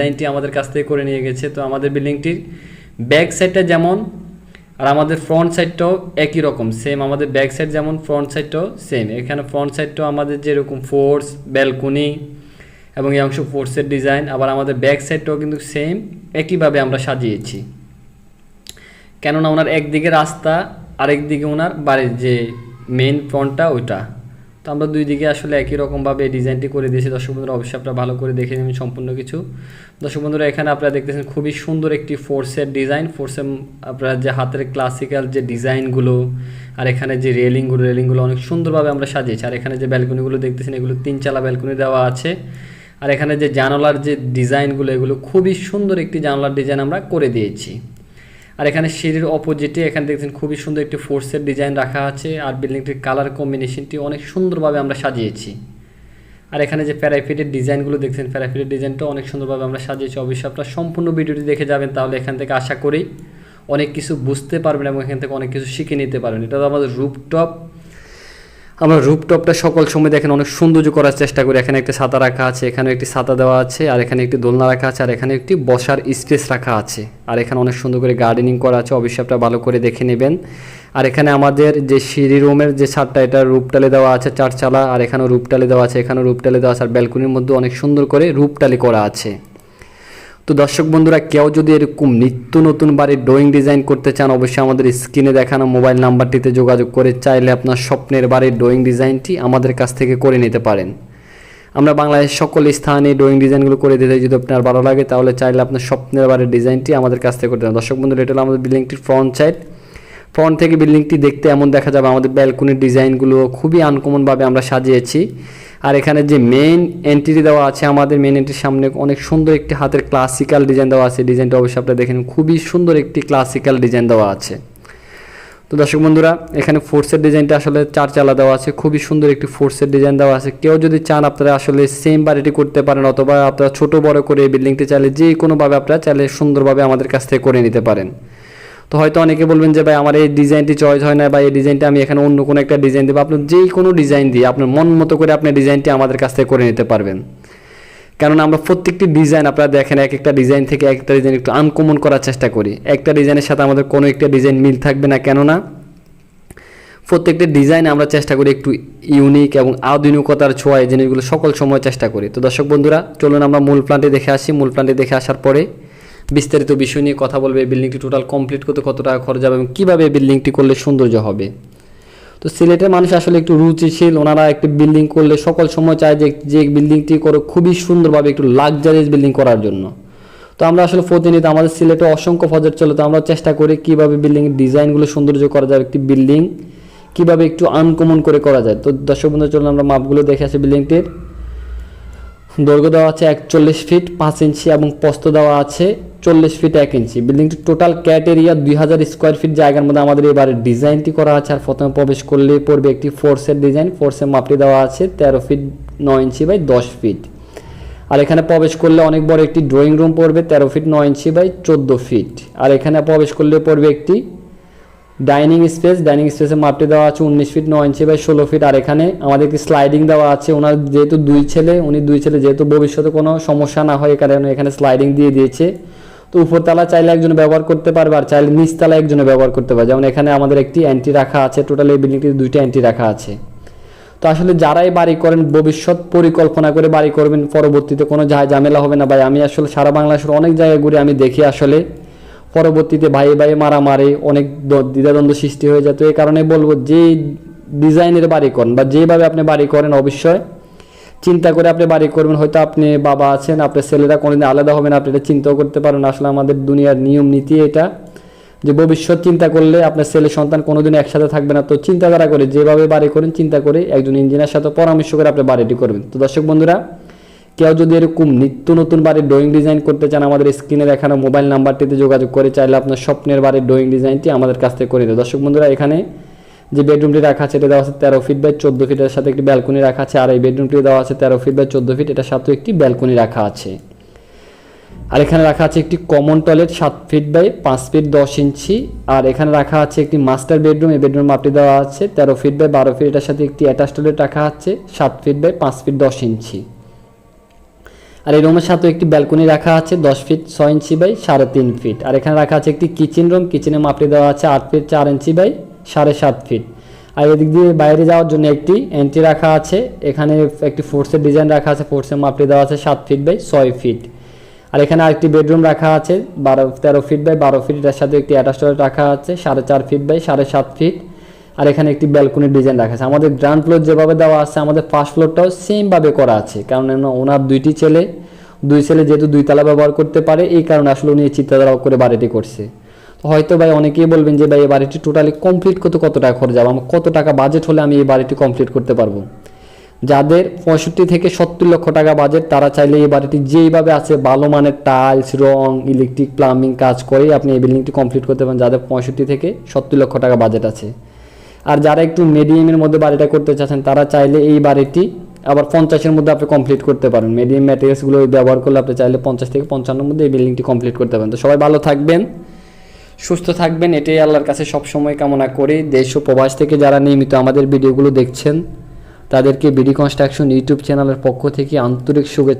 ডিজাইনটি আমাদের কাছ থেকে করে নিয়ে গেছে। তো আমাদের বিল্ডিংটির ব্যাক সাইডটা যেমন আর আমাদের ফ্রন্ট সাইডটাও একই রকম সেম, আমাদের ব্যাক সাইড যেমন ফ্রন্ট সাইডটাও সেম। এখানে ফ্রন্ট সাইডটাও আমাদের যেরকম ফোর্স ব্যালকনি এবং এই অংশ ফোর্সের ডিজাইন, আবার আমাদের ব্যাক সাইডটাও কিন্তু সেম একইভাবে আমরা সাজিয়েছি। কেননা ওনার একদিকে রাস্তা আরেক দিকে ওনার বাড়ির যে মেইন ফ্রন্টটা ওইটা, তো আমরা দুই দিকে আসলে একই রকমভাবে এই ডিজাইনটি করে দিয়েছি। দর্শক বন্ধুরা অবশ্যই আপনারা ভালো করে দেখে নেবেন সম্পূর্ণ কিছু। দর্শক বন্ধুরা এখানে আপনারা দেখতেছেন খুবই সুন্দর একটি ফোর্সের ডিজাইন, ফোর্সের আপনারা যে হাতের ক্লাসিক্যাল যে ডিজাইনগুলো আর এখানে যে রেলিংগুলো অনেক সুন্দরভাবে আমরা সাজিয়েছি। আর এখানে যে ব্যালকনিগুলো দেখতেছেন এগুলো 3 চালা ব্যালকনি দেওয়া আছে। আর এখানে যে জানালার যে ডিজাইনগুলো এগুলো খুবই সুন্দর একটি জানালার ডিজাইন আমরা করে দিয়েছি। আর এখানে সিঁড়ির অপোজিটে এখানে দেখছেন খুবই সুন্দর একটি ফোর্সের ডিজাইন রাখা আছে। আর বিল্ডিংটির কালার কম্বিনেশনটি অনেক সুন্দরভাবে আমরা সাজিয়েছি। আর এখানে যে প্যারাফিটের ডিজাইনগুলো দেখছেন প্যারাফিটের ডিজাইনটাও অনেক সুন্দরভাবে আমরা সাজিয়েছি। অবশ্যই আপনারা সম্পূর্ণ ভিডিওটি দেখে যাবেন, তাহলে এখান থেকে আশা করি অনেক কিছু বুঝতে পারবেন এবং এখান থেকে অনেক কিছু শিখে নিতে পারবেন। এটা তো আমাদের রুফটপ, আমরা রুফটপটা সকল সময় দেখেন অনেক সৌন্দর্য করার চেষ্টা করি। এখানে একটি ছাতা রাখা আছে, এখানেও একটি ছাতা দেওয়া আছে, আর এখানে একটি দোলনা রাখা আছে, আর এখানে একটি বসার স্পেস রাখা আছে। আর এখানে অনেক সুন্দর করে গার্ডেনিং করা আছে, অবশ্যই আপনারা ভালো করে দেখে নেবেন। আর এখানে আমাদের যে সিঁড়ি রুমের যে ছাদটা এটা রূপটালি দেওয়া আছে 4 চালা, আর এখানেও রূপটালি দেওয়া আছে, এখানেও রূপটালি দেওয়া আছে, আর ব্যালকনির মধ্যে অনেক সুন্দর করে রূপটালি করা আছে। তো দর্শক বন্ধুরা কেউ যদি এরকম নিত্য নতুন বাড়ির ড্রয়িং ডিজাইন করতে চান অবশ্যই আমাদের স্ক্রিনে দেখানো মোবাইল নাম্বারটিতে যোগাযোগ করে চাইলে আপনার স্বপ্নের বাড়ির ড্রয়িং ডিজাইনটি আমাদের কাছ থেকে করে নিতে পারেন। আমরা বাংলাদেশের সকল স্থানে ড্রয়িং ডিজাইনগুলো করে দিতে, যদি আপনার ভালো লাগে তাহলে চাইলে আপনার স্বপ্নের বাড়ির ডিজাইনটি আমাদের কাছ থেকে করতে পারেন। দর্শক বন্ধুরা এটা হলো আমাদের বিল্ডিংটির ফ্রন্ট সাইড। ফ্রন্ট থেকে বিল্ডিংটি দেখতে এমন দেখা যাবে। আমাদের ব্যালকনির ডিজাইনগুলো খুবই আনকমনভাবে আমরা সাজিয়েছি। আর এখানে যে মেইন এন্ট্রি দেওয়া আছে, আমাদের মেইন এন্ট্রির সামনে অনেক সুন্দর একটি হাতের ক্লাসিক্যাল ডিজাইন দেওয়া আছে। ডিজাইনটা অবশ্যই আপনারা দেখেন খুবই সুন্দর একটি ক্লাসিক্যাল ডিজাইন দেওয়া আছে। তো দর্শক বন্ধুরা এখানে ফোর্সের ডিজাইনটা আসলে 4 চালা দেওয়া আছে, খুবই সুন্দর একটি ফোর্সের ডিজাইন দেওয়া আছে। কেউ যদি চান আপনারা আসলে সেম বাড়িটি করতে পারেন, অথবা আপনারা ছোট বড় করে এই বিল্ডিংটি চাইলে যে কোনোভাবে আপনারা চাইলে সুন্দরভাবে আমাদের কাছ থেকে করে নিতে পারেন। তো হয়তো অনেকে বলবেন যে ভাই আমার এই ডিজাইনটি চয়েস হয় না, বা এই ডিজাইনটা আমি এখানে অন্য কোনো একটা ডিজাইন দেবো। আপনার যেই কোনো ডিজাইন দিয়ে আপনার মন মতো করে আপনি ডিজাইনটি আমাদের কাছ থেকে করে নিতে পারবেন। কেননা আমরা প্রত্যেকটি ডিজাইন আপনারা দেখেন এক একটা ডিজাইন থেকে এক একটা ডিজাইন একটু আনকমন করার চেষ্টা করি। একটা ডিজাইনের সাথে আমাদের কোনো একটা ডিজাইন মিল থাকবে না, কেননা প্রত্যেকটা ডিজাইনে আমরা চেষ্টা করি একটু ইউনিক এবং আধুনিকতার ছোঁয়া এই জিনিসগুলো সকল সময় চেষ্টা করি। তো দর্শক বন্ধুরা চলুন আমরা মূল প্ল্যানটি দেখে আসি। মূল প্ল্যানটি দেখে আসার পরে বিস্তারিত বিষয় নিয়ে কথা বলবে। এই বিল্ডিংটি টোটাল কমপ্লিট করতে কত টাকা খরচ হবে এবং কীভাবে এই বিল্ডিংটি করলে সৌন্দর্য হবে। তো সিলেটের মানুষ আসলে একটু রুচিশীল, ওনারা একটি বিল্ডিং করলে সকল সময় চায় যে বিল্ডিংটি করে খুবই সুন্দরভাবে একটু লাক্সারিয়াস বিল্ডিং করার জন্য। তো আমরা আসলে প্রতিনিয়ত আমাদের সিলেটে অসংখ্য প্রজেক্ট চলে, তো আমরা চেষ্টা করি কীভাবে বিল্ডিংয়ের ডিজাইনগুলো সৌন্দর্য করা যায়, একটি বিল্ডিং কীভাবে একটু আনকমন করে করা যায়। তো দর্শক বন্ধু চলুন আমরা মাপগুলো দেখে আসি। বিল্ডিংটির দৈর্ঘ্য দেওয়া আছে 41 ফিট 5 ইঞ্চি এবং প্রস্থ দেওয়া আছে 40 ফিট 1 ইঞ্চি। বিল্ডিংটির total cat area 2000 square feet জায়গার মধ্যে আমাদের এবারে ডিজাইনটি করা আছে। আর প্রথমে প্রবেশ করলে পড়বে একটি ফোর্সের ডিজাইন। ফোর্সের মাপটি দেওয়া আছে 13 ফিট 9 ইঞ্চি বাই 10 ফিট। আর এখানে প্রবেশ করলে অনেক বড় একটি ড্রয়িং রুম পড়বে 13 ফিট 9 ইঞ্চি বাই 14 ফিট। আর এখানে প্রবেশ করলে পড়বে একটি ডাইনিং স্পেস। ডাইনিং স্পেসের মাপটি দেওয়া আছে 19 ফিট 9 ইঞ্চি বাই 16 ফিট। আর এখানে আমাদের একটি স্লাইডিং দেওয়া আছে। ওনার যেহেতু উনি দুই ছেলে যেহেতু ভবিষ্যতে কোনো সমস্যা না হয় কারণে এখানে স্লাইডিং দিয়ে দিয়েছে। তো উপরতলা চাইলে একজন ব্যবহার করতে পারবে, আর চাইলে নিচতলা একজনে ব্যবহার করতে পারবে। যেমন এখানে আমাদের একটি এন্ট্রি রাখা আছে, টোটাল এই বিল্ডিংটিতে 2টা এন্ট্রি রাখা আছে। তো আসলে যারাই বাড়ি করেন ভবিষ্যৎ পরিকল্পনা করে বাড়ি করবেন, পরবর্তীতে কোনো ঝামেলা হবে না। ভাই আমি আসলে সারা বাংলাদেশের অনেক জায়গায় ঘুরে আমি দেখি আসলে পরবর্তীতে ভাই মারামারি অনেক দ্বিধাদ্বন্দ্ব সৃষ্টি হয়ে যায়। তো এই কারণে বলবো যে ডিজাইনের বাড়ি করেন বা যেভাবে আপনি বাড়ি করেন অবশ্যই চিন্তা করে আপনি বাড়ি করবেন। হয়তো আপনি বাবা আছেন, আপনার ছেলেরা কোনোদিন আলাদা হবে না, আপনি এটা চিন্তাও করতে পারেন। আসলে আমাদের দুনিয়ার নিয়ম নীতি এটা যে ভবিষ্যৎ চিন্তা করলে আপনার ছেলে সন্তান কোনোদিন একসাথে থাকবে না। তো চিন্তাধারা করে যেভাবে বাড়ি করেন চিন্তা করে একজন ইঞ্জিনিয়ার সাথে পরামর্শ করে আপনি বাড়িটি করবেন। তো দর্শক বন্ধুরা কেউ যদি এরকম নিত্য নতুন বাড়ির ড্রয়িং ডিজাইন করতে চান আমাদের স্ক্রিনে দেখানো মোবাইল নাম্বারটিতে যোগাযোগ করে চাইলে আপনার স্বপ্নের বাড়ির ড্রয়িং ডিজাইনটি আমাদের কাছ থেকে করে দেয়। দর্শক বন্ধুরা এখানে যে বেডরুমটি রাখা আছে এটা দেওয়া আছে 13 ফিট বাই 14 ফিট, এর সাথে একটি ব্যালকনি রাখা আছে। আর এই বেডরুমটি দেওয়া আছে 13 ফিট বাই 14 ফিট, এটার সাথে একটি ব্যালকনি রাখা আছে। আর এখানে রাখা আছে একটি common toilet 7 feet by 5 feet 10 inch. আর এখানে রাখা আছে একটি মাস্টার বেডরুম। এই বেডরুম মাপটি দেওয়া আছে 13 ফিট বাই 12 ফিট, এটার সাথে একটি অ্যাটাচ টয়লেট রাখা আছে 7 ফিট বাই 5 ফিট 10 ইঞ্চি। আর এই রুমের সাথে একটি ব্যালকনি রাখা আছে 10 ফিট 6 ইঞ্চি বাই 3.5 ফিট। আর এখানে রাখা আছে একটি কিচেন রুম, কিচেনের মাপটি দেওয়া আছে 8 ফিট 4 ইঞ্চি বাই 7.5 ফিট। আর এদিক দিয়ে বাইরে যাওয়ার জন্য একটি এন্ট্রি রাখা আছে, এখানে একটি ফোর্সের ডিজাইন রাখা আছে, ফোর্সের মাপটি দেওয়া আছে 7 ফিট বাই 6 ফিট। আর এখানে আরেকটি বেডরুম রাখা আছে 13 ফিট বাই 12 ফিট, এটার সাথে একটি অ্যাটাচ টয়লেট রাখা আছে 4.5 ফিট বাই 7.5 ফিট। আর এখানে একটি ব্যালকনির ডিজাইন রাখা আছে। আমাদের গ্রাউন্ড ফ্লোর যেভাবে দেওয়া আছে আমাদের ফার্স্ট ফ্লোরটাও সেমভাবে করা আছে, কারণ ওনার দুই ছেলে যেহেতু 2 তলা ব্যবহার করতে পারে, এই কারণে আসলে উনি চিন্তাধারা করে বাড়িটি করছে। তো হয়তো ভাই অনেকেই বলবেন যে ভাই এই বাড়িটি টোটালি কমপ্লিট করতে কত টাকা খরচ হবে, আমার কত টাকা বাজেট হলে আমি এই বাড়িটি কমপ্লিট করতে পারবো। যাদের 65 থেকে 70 লক্ষ টাকা বাজেট তারা চাইলে এই বাড়িটি যেইভাবে আছে ভালো মানের টাইলস, রং, ইলেকট্রিক, প্লাম্বিং কাজ করেই আপনি এই বিল্ডিংটি কমপ্লিট করতে পারেন, যাদের 65 থেকে 70 লক্ষ টাকা বাজেট আছে। আর যারা একটু মিডিয়ামের মধ্যে বাড়িটা করতে চাচ্ছেন তারা চাইলে এই বাড়িটি আবার 50-এর মধ্যে আপনি কমপ্লিট করতে পারেন। মিডিয়াম ম্যাটেরিয়ালসগুলো ব্যবহার করলে আপনি চাইলে 50 থেকে 55-এর মধ্যে এই বিল্ডিংটি কমপ্লিট করতে পারেন। তো সবাই ভালো থাকবেন, সুস্থ থাকবেন, এটাই আল্লাহর কাছে সবসময় কামনা করি। দেশ ও প্রবাস থেকে যারা নিয়মিত আমাদের ভিডিওগুলো দেখছেন তাদেরকে বিডি কনস্ট্রাকশন ইউটিউব চ্যানেলের পক্ষ থেকে আন্তরিক শুভেচ্ছা।